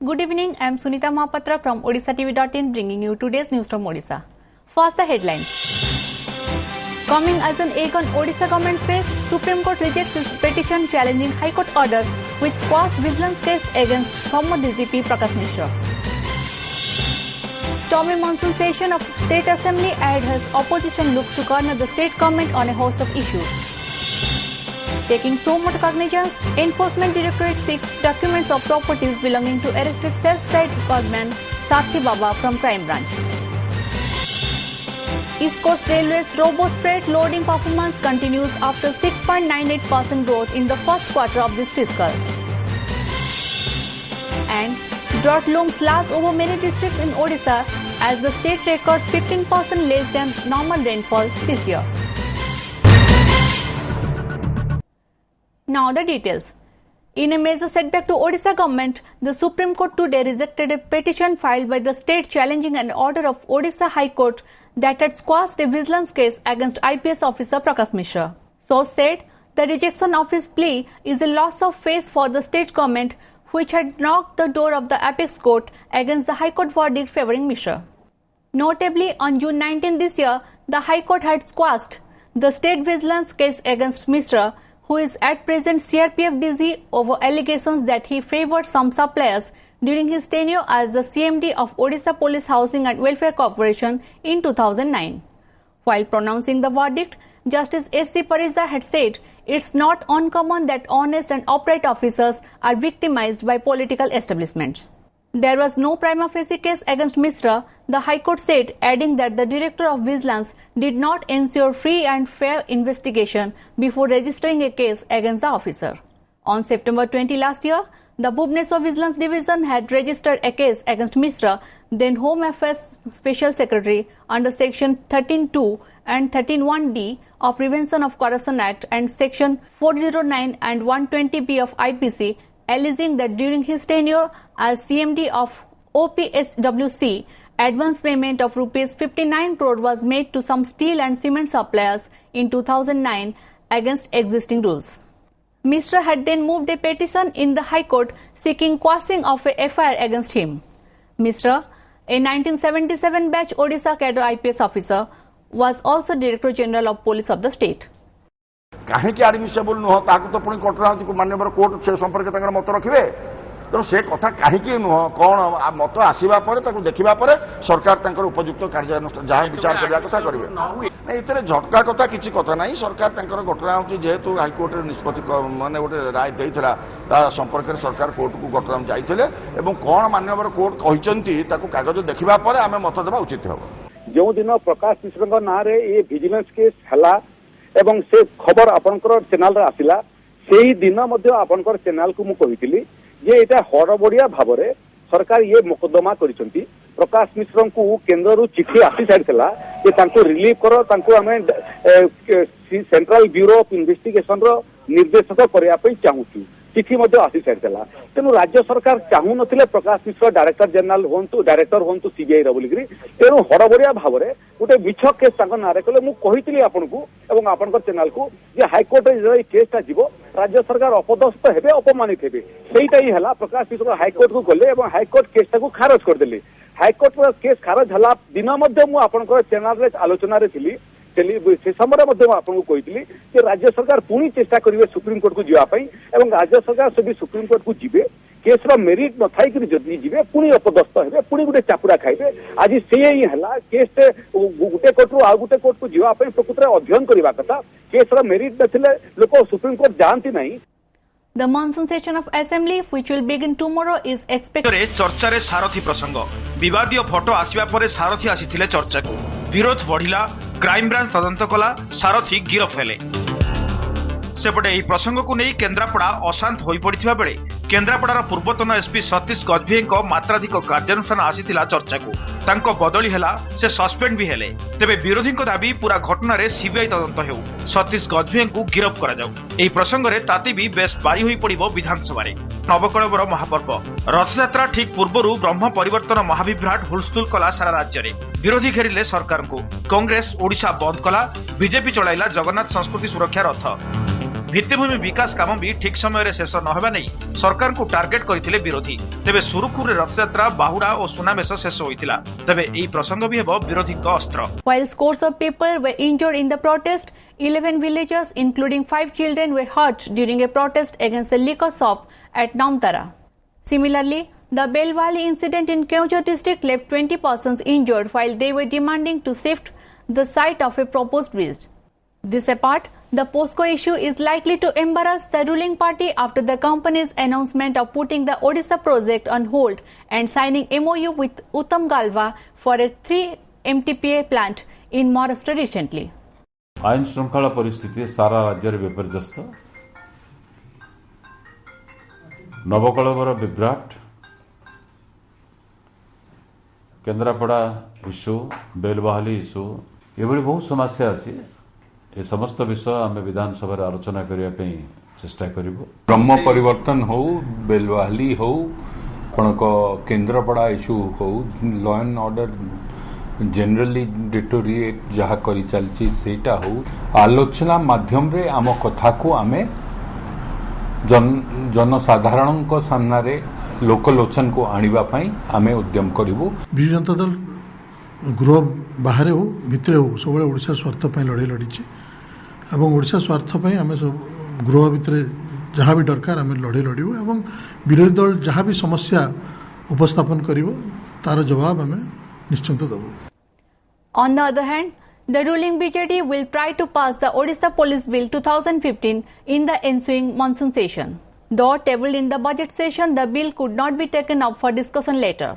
Good evening, I am Sunita Mahapatra from OdishaTV.in bringing you today's news from Odisha. First, the headlines. Coming as an egg on Odisha government's face, Supreme Court rejects its petition challenging High Court order which quashed vigilance case against former DGP Prakash Mishra. Stormy monsoon session of State Assembly ahead as opposition looks to corner the state government on a host of issues. Taking so much cognizance, Enforcement Directorate seeks documents of properties belonging to arrested self-styled gunman Sakhi Baba from Crime Branch. East Coast Railway's robust freight loading performance continues after 6.98% growth in the first quarter of this fiscal. And drought looms large over many districts in Odisha as the state records 15% less than normal rainfall this year. Now the details. In a major setback to Odisha government, the Supreme Court today rejected a petition filed by the state challenging an order of Odisha High Court that had quashed a vigilance case against IPS officer Prakash Mishra. So said, the rejection of his plea is a loss of face for the state government which had knocked the door of the apex court against the High Court verdict favouring Mishra. Notably, on June 19 this year, the High Court had quashed the state vigilance case against Mishra, who is at present CRPF DG, over allegations that he favoured some suppliers during his tenure as the CMD of Odisha Police Housing and Welfare Corporation in 2009. While pronouncing the verdict, Justice S.C. Parija had said it's not uncommon that honest and upright officers are victimized by political establishments. There was no prima facie case against Mishra, the High Court said, adding that the Director of Vigilance did not ensure free and fair investigation before registering a case against the officer. On September 20 last year, the Bhubaneswar Vigilance Division had registered a case against Mishra, then Home Affairs Special Secretary, under Section 13(2) and 13(1)(d) of Prevention of Corruption Act and Section 409 and 120B of IPC, alleging that during his tenure as CMD of OPSWC, advance payment of Rs 59 crore was made to some steel and cement suppliers in 2009 against existing rules. Mishra had then moved a petition in the High Court seeking quashing of a FIR against him. Mishra, a 1977 batch Odisha cadre IPS officer, was also Director General of Police of the state. कहीं आडमिसेबल नुह ताकू तो पुणी court माननीय court से संपर्क मत रखिए तेणु से कथा कहीं नुह कौन मत आसवा देखा सरकार उपयुक्त कार्यानुष्ठान जहाँ विचार करने कथा करेंगे नहीं ये झटका कथा किसी कथा ना सरकार घटना हूँ जेहेतु हाइकोर्ट निष्पत्ति मानने गोटे राय देता संपर्क में सरकार कोर्ट को घटना जाते कौन माननीय कोर्ट कहते कागज देखा आम मत देवा उचित हम जो दिन प्रकाश मिश्र ना ये विजिलेंस केस है एवं से खबर आपनकर चैनल रे आसिला सेही दिन मध्य आपनकर चैनल को मु कहितली जे एटा हड़बड़िया भाव रे सरकार ये मोकदमा करिसंती प्रकाश मिश्र को केंद्र रु चिठी आसी साइडला जे तांको रिलीव करो तांको हमें सेंट्रल ब्यूरो ऑफ इन्वेस्टिगेशन रो निर्देशक करिया पई चाहूची चिठी मध्य आसी साइडला तेनु राज्य सरकार चाहू नथिले प्रकाश मिश्र डायरेक्टर जनरल होंतु डायरेक्टर होंतु सीबीआई रो बोलिग्री तेनु हड़बड़िया भाव रे गोटे मिछ केस तांको नारे कले मु कहितली आपनकू एवं आपनकर चैनल को जे हाईकोर्ट रे केसटा जीवो राज्य सरकार अपदस्थ हेबे अपमानित हेबे सेईटा ही हला प्रकाश मिश्र हाईकोर्ट को गले एवं हाईकोर्ट केसटा को खारज कर देले हाईकोर्ट रो केस खारज हला दिन मध्य मु आपनकर चैनल रे आलोचना रे थिली से समय आपको कही कि राज्य सरकार पुणी चेष्टा करेंगे सुप्रीम कोर्ट को जावाई और राज्य सरकार सभी सुप्रीम कोर्ट को जीवे केस मेरिट न थी जदि जी पुणी अपदस्थ हे पुणी गोटे चापुड़ा खाइबे आज से ही है केस गोटे कोर्ट रु आउ गोटे कोर्ट को जावाई प्रकृत अध्ययन करने कथा केस मेरिट न लोक सुप्रीम कोर्ट जाती नहीं. The monsoon session of assembly, which will begin tomorrow, is expected. चर्चा रे सारथी प्रसंग विवादीय फोटो आसिबा परे सारथी आसीथिले चर्चा को विरोध बढ़िला क्राइम ब्रांच तदंत कला सारथी गिरफ हेले सेपटे ଏହି ପ୍ରସଙ୍ଗକୁ ନେଇ କେନ୍ଦ୍ରାପଡ଼ା ଅଶାନ୍ତ ହୋଇପଡ଼ିଥିବା ବେଳେ କେନ୍ଦ୍ରାପଡ଼ାର ପୂର୍ବତନ ଏସ୍ପି ସତୀଶ ଗଜଭିଙ୍କ ମାତ୍ରାଧିକ କାର୍ଯ୍ୟାନୁଷ୍ଠାନ ଆସିଥିଲା ଚର୍ଚ୍ଚାକୁ ତାଙ୍କ ବଦଳି ହେଲା ସେ ସସ୍ପେଣ୍ଡ ବି ହେଲେ ତେବେ ବିରୋଧୀଙ୍କ ଦାବି ପୁରା ଘଟଣାରେ ସିବିଆଇ ତଦନ୍ତ ହେଉ ସତୀଶ ଗଜଭିଙ୍କୁ ଗିରଫ କରାଯାଉ ଏହି ପ୍ରସଙ୍ଗରେ ତାତି ବି ବେଶ ବାରି ହୋଇପଡ଼ିବ ବିଧାନସଭାରେ ନବକଳେବର ମହାପର୍ବ ରଥଯାତ୍ରା ଠିକ୍ ପୂର୍ବରୁ ବ୍ରହ୍ମ ପରିବର୍ତ୍ତନ ମହାବିଭ୍ରାଟ ହୁଲସ୍ଥୁଲ କଲା ସାରା ରାଜ୍ୟରେ ବିରୋଧୀ ଘେରିଲେ ସରକାରଙ୍କୁ କଂଗ୍ରେସ ଓଡ଼ିଶା ବନ୍ଦ କଲା ବିଜେପି ଚଳାଇଲା ଜଗନ୍ନାଥ ସଂସ୍କୃତି ସୁରକ୍ଷା ରଥ भित्तिभूमि विकास काम भी ठीक समय शेष न होगा नहीं सरकार को टार्गेट करथिले विरोधी। तेबे सुरुखुरे रथयात्रा बाहुडा और सुनामेश शेष होइतिला। तेबे एही प्रसंग भी हेबो विरोधी का अस्त्र। While scores of people were injured in the protest, 11 villagers including 5 children were hurt during a protest against a liquor shop at Namtara. Similarly, the Belwali incident in Keonjhar district left 20 persons injured while they were demanding to shift the site of a proposed bridge. This apart, the POSCO issue is likely to embarrass the ruling party after the company's announcement of putting the Odisha project on hold and signing MOU with Uttam Galva for a 3 MTPA plant in Maharashtra recently. आईन श्रृंखला परिस्थिति सारा राज्य में विपर्यस्त। नवकलवर Vibhrat, Kendrapara issue, बेलबाहाली issue, ये बहुत समस्या अच्छी। ये समस्त विषय आम विधानसभा आलोचना करने चेष्टा करिबो। ब्रह्म परिवर्तन हो, बेलवाहली हो, केन्द्रापड़ा इश्यू हो, law and order generally deteriorate जहाँ करी चलची सेटा हो, आलोचना माध्यम रे आम कथा को आमे जनसाधारण को सामना रे लोकलोचन को आनिबा पई आमे उद्यम करिबो। विजु जनता दल गृह बाहर हो भितर हो सब ओडिशा स्वार्थ पर लड़े लड़ीचे एवं ओडिशा स्वार्थ पर आम सब गृह भितर जहाँ भी दरकार आम लड़े लड़ू एवं विरोधी दल जहाँ भी समस्या उपस्थापन करिवो तार जवाब आम निश्चिंत देबू। On the other hand, the ruling BJD will try to pass the Odisha Police Bill 2015 in the ensuing monsoon session. Though tabled in the budget session, the bill could not be taken up for discussion later.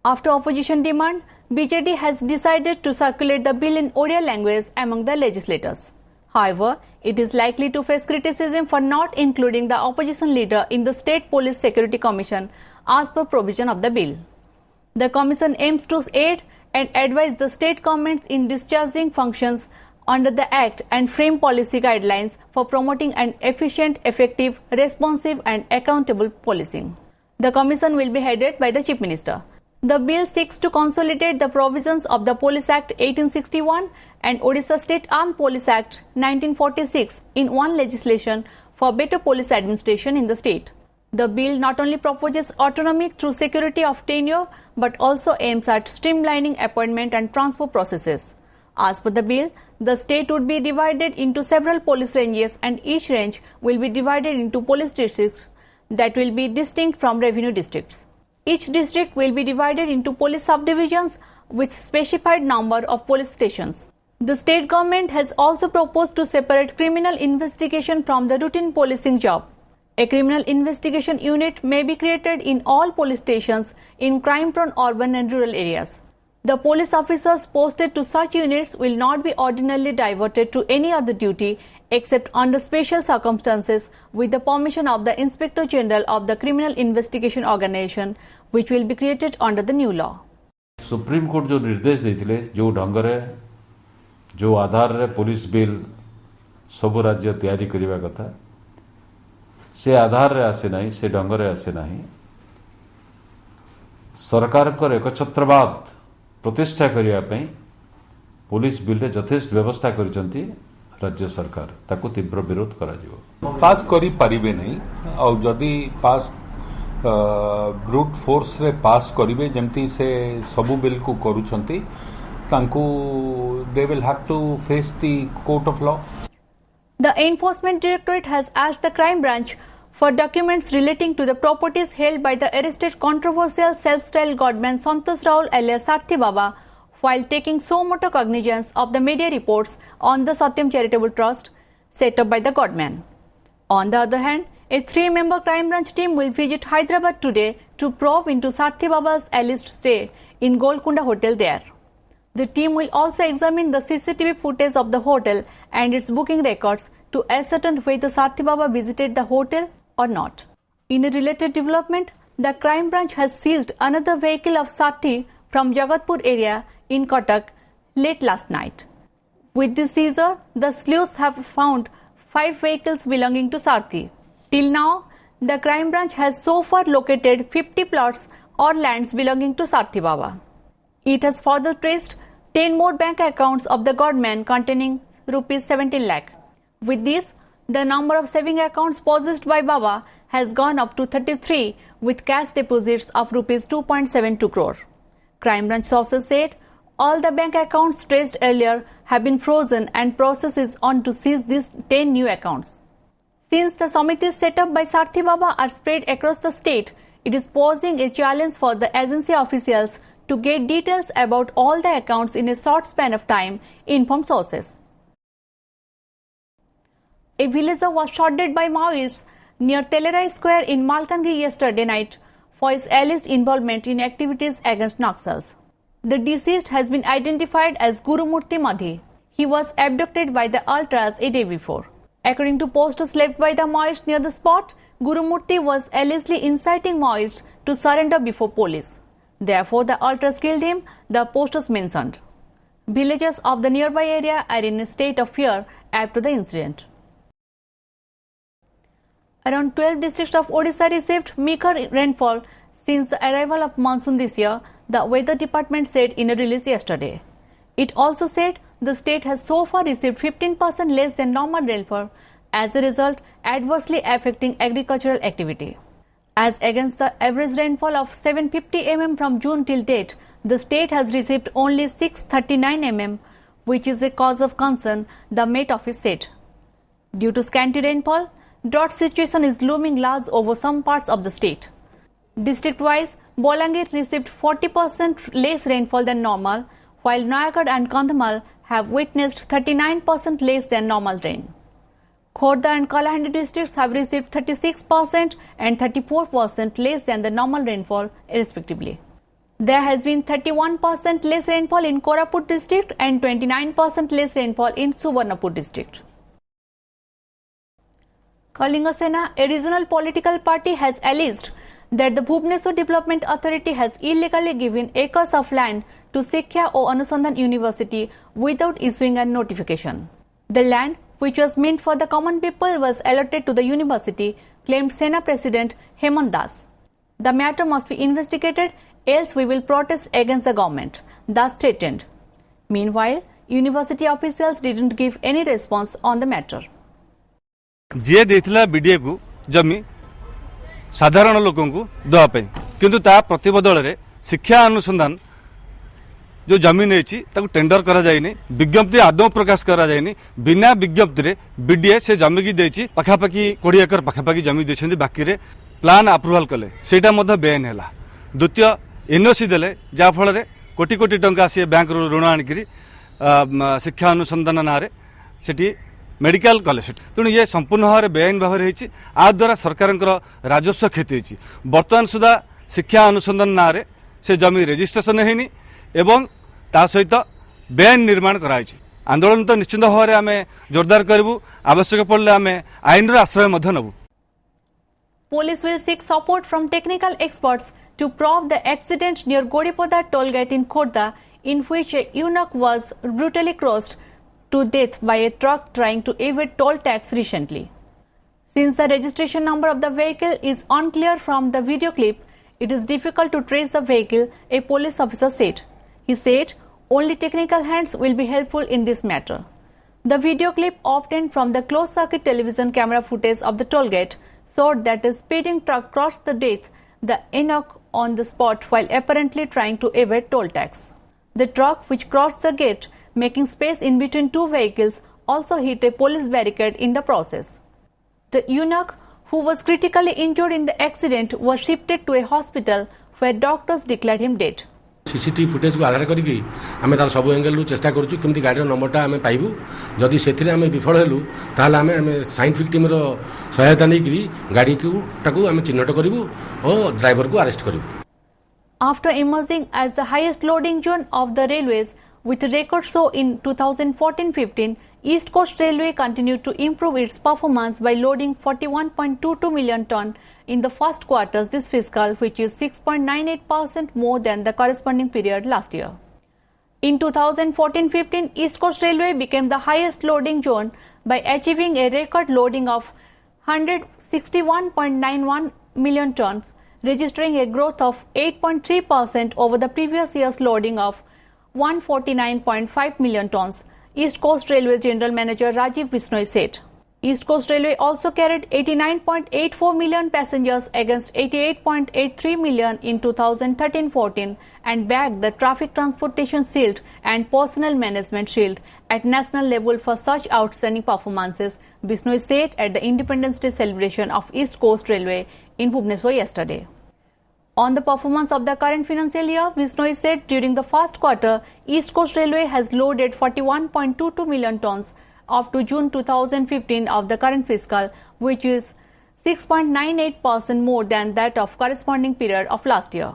After opposition demand, BJD has decided to circulate the bill in Odia language among the legislators. However, it is likely to face criticism for not including the opposition leader in the State Police Security Commission as per provision of the bill. The commission aims to aid and advise the state governments in discharging functions under the Act and frame policy guidelines for promoting an efficient, effective, responsive and accountable policing. The commission will be headed by the Chief Minister. The bill seeks to consolidate the provisions of the Police Act 1861 and Odisha State Armed Police Act 1946 in one legislation for better police administration in the state. The bill not only proposes autonomy through security of tenure but also aims at streamlining appointment and transfer processes. As per the bill, the state would be divided into several police ranges and each range will be divided into police districts that will be distinct from revenue districts. Each district will be divided into police subdivisions with specified number of police stations. The state government has also proposed to separate criminal investigation from the routine policing job. A criminal investigation unit may be created in all police stations in crime-prone urban and rural areas. The police officers posted to such units will not be ordinarily diverted to any other duty except under special circumstances with the permission of the Inspector General of the Criminal Investigation Organization, which will be created under the new law. Supreme court जो निर्देश देथिले जो ढंगरे जो आधार रे police bill सब राज्य तैयारी करिवा कथा से आधार रे आसे नाही से ढंगरे आसे नाही सरकार को एकछत्रवाद प्रतिष्ठा करिया पई पुलिस बिल रे यथेष्ट व्यवस्था करिसंती राज्य सरकार ताको तीव्र विरोध करा जिवो पास करी परिबे नहीं और जदी पास ब्रूट फोर्स रे पास करिवे जेमती से सबु बिल को करूछंती तांको they will have to face the court of law. The Enforcement Directorate has asked the crime branch for documents relating to the properties held by the arrested controversial self-styled godman Santosh Raul alias Sarthi Baba while taking so moto cognizance of the media reports on the Satyam Charitable Trust set up by the godman. On the other hand, a 3-member crime branch team will visit Hyderabad today to probe into Sarthi Baba's alleged stay in Golconda Hotel there. The team will also examine the CCTV footage of the hotel and its booking records to ascertain whether Sarthi Baba visited the hotel or not. In a related development, the crime branch has seized another vehicle of Sarthi from Jagatpur area in Cuttack late last night. With this seizure, the sleuths have found 5 vehicles belonging to Sarthi. Till now, the crime branch has so far located 50 plots or lands belonging to Sarthi Baba. It has further traced 10 more bank accounts of the godman containing rupees 17 lakh. With this, the number of saving accounts possessed by Baba has gone up to 33 with cash deposits of rupees 2.72 crore. Crime Branch sources said all the bank accounts traced earlier have been frozen and process is on to seize these 10 new accounts. Since the Samitis set up by Sarthi Baba are spread across the state, it is posing a challenge for the agency officials to get details about all the accounts in a short span of time, informed sources. A villager was shot dead by Maoists near Telerai Square in Malkangiri yesterday night for his alleged involvement in activities against Naxals. The deceased has been identified as Gurumurti Madhi. He was abducted by the ultras a day before. According to posters left by the Maoists near the spot, Gurumurti was allegedly inciting Maoists to surrender before police. Therefore, the ultras killed him, the posters mentioned. Villagers of the nearby area are in a state of fear after the incident. Around 12 districts of Odisha received meager rainfall since the arrival of monsoon this year, the weather department said in a release yesterday. It also said the state has so far received 15% less than normal rainfall, as a result adversely affecting agricultural activity. As against the average rainfall of 750 mm from June till date, the state has received only 639 mm, which is a cause of concern, the Met Office said. Due to scanty rainfall, drought situation is looming large over some parts of the state. District-wise, Bolangir received 40% less rainfall than normal, while Nayagad and Kandhamal have witnessed 39% less than normal rain. Khordha and Kalahandi districts have received 36% and 34% less than the normal rainfall, respectively. There has been 31% less rainfall in Koraput district and 29% less rainfall in Subarnapur district. Kalinga Sena, a regional political party, has alleged that the Bhubaneswar Development Authority has illegally given acres of land to Shiksha O Anusandhan University without issuing a notification. The land, which was meant for the common people, was allotted to the university, claimed Sena President Hemant Das. The matter must be investigated, else we will protest against the government, Das threatened. Meanwhile, university officials didn't give any response on the matter. जी देथिला BDA को जमी साधारण लोकों को देवाई किंतु ता प्रतिबदल रे शिक्षा अनुसंधान जो जमी नहीं टेंडर करा जायनि विज्ञप्ति आदौ प्रकाश करा जायनि बिना विज्ञप्ति रे बीडीए से जमी की देछि पाखापाखि 20 एकर पाखापाखि जमी देछन्ति बाकी रे प्लान अप्रूवल कले सेटा मध्य बेन हैला द्वितीय एनओसी देले जा फल रे कोटी कोटी टंका से बैंक रो ऋण आनिकरी शिक्षा अनुसंधान नारे सेठी मेडिकल कॉलेज तेणु ये संपूर्ण भाव में बेआईन भाव में आ द्वारा सरकार राजस्व क्षति होती बर्तमान सुधा शिक्षा अनुसंधान ना से जमी रेजिस्ट्रेशन होनी एवं ता सहित बेआईन निर्माण कराई आंदोलन तो निश्चित भाव में आम जोरदार करूँ आवश्यक पड़े आम आईन आश्रय नबू. Police will seek support from technical experts to probe the accident near Godipoda toll gate in Khordha, in which a eunuch was brutally crushed to death by a truck trying to evade toll tax recently. Since the registration number of the vehicle is unclear from the video clip, it is difficult to trace the vehicle, a police officer said. He said only technical hands will be helpful in this matter. The video clip obtained from the closed-circuit television camera footage of the toll gate showed that a speeding truck crossed the death the eunuch on the spot while apparently trying to evade toll tax. The truck, which crossed the gate, making space in between two vehicles, also hit a police barricade in the process. The eunuch, who was critically injured in the accident, was shifted to a hospital where doctors declared him dead. CCTV footage को आधार करिकी आमे तार सब angle चेष्टा करूँ केमती गाड़ी नंबरटा आमे पाइबू जदि से आमे विफल हेलु ताहले आमे साइंटिफिक टीम रो सहायता नहीं गाड़ी को टाकू आमे चिन्हट करिवु और ड्राइवर को arrest करिवु. After emerging as the highest loading zone of the railways with a record show in 2014-15, East Coast Railway continued to improve its performance by loading 41.22 million ton in the first quarter this fiscal, which is 6.98% more than the corresponding period last year. In 2014-15, East Coast Railway became the highest loading zone by achieving a record loading of 161.91 million tons, registering a growth of 8.3% over the previous year's loading of 149.5 million tons, East Coast Railway General Manager Rajiv Bishnoi said. East Coast Railway also carried 89.84 million passengers against 88.83 million in 2013-14 and bagged the Traffic Transportation Shield and Personnel Management Shield at national level for such outstanding performances, Bishnoi said at the Independence Day celebration of East Coast Railway in Bhubaneswar yesterday. On the performance of the current financial year, Bishnoi said during the first quarter, East Coast Railway has loaded 41.22 million tons up to June 2015 of the current fiscal, which is 6.98% more than that of corresponding period of last year.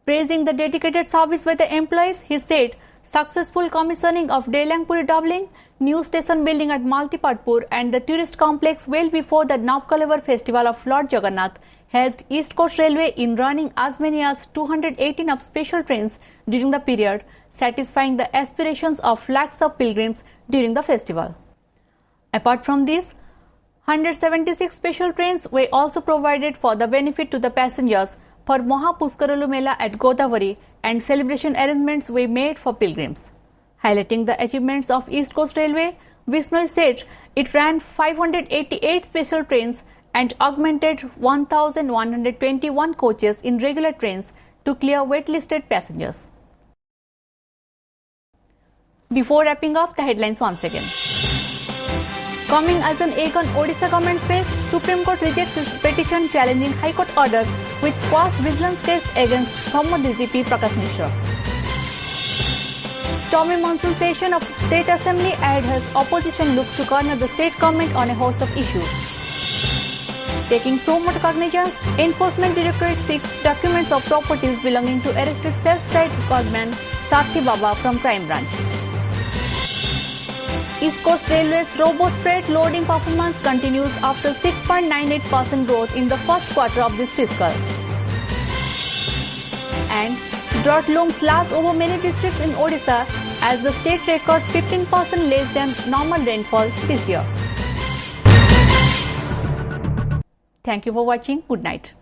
Praising the dedicated service by the employees, he said successful commissioning of Delangpuri doubling, new station building at Maltipatpur and the tourist complex well before the Navkalevar festival of Lord Jagannath helped East Coast Railway in running as many as 218 of special trains during the period, satisfying the aspirations of lakhs of pilgrims during the festival. Apart from this, 176 special trains were also provided for the benefit to the passengers for Mahapuskaralu Mela at Godavari, and celebration arrangements were made for pilgrims. Highlighting the achievements of East Coast Railway, Bishnoi said it ran 588 special trains and augmented 1,121 coaches in regular trains to clear wait-listed passengers. Before wrapping up, the headlines once again. Coming as an egg on Odisha government's face, Supreme Court rejects its petition challenging High Court order which squashed vigilance case against former DGP Prakash Mishra. Stormy monsoon session of State Assembly ahead as opposition looks to corner the state government on a host of issues. Taking so much cognizance, Enforcement Directorate seeks documents of properties belonging to arrested self-styled gunman Sakhi Baba from Crime Branch. East Coast Railway's robust freight loading performance continues after 6.98% growth in the first quarter of this fiscal. And drought looms large over many districts in Odisha as the state records 15% less than normal rainfall this year. Thank you for watching. Good night.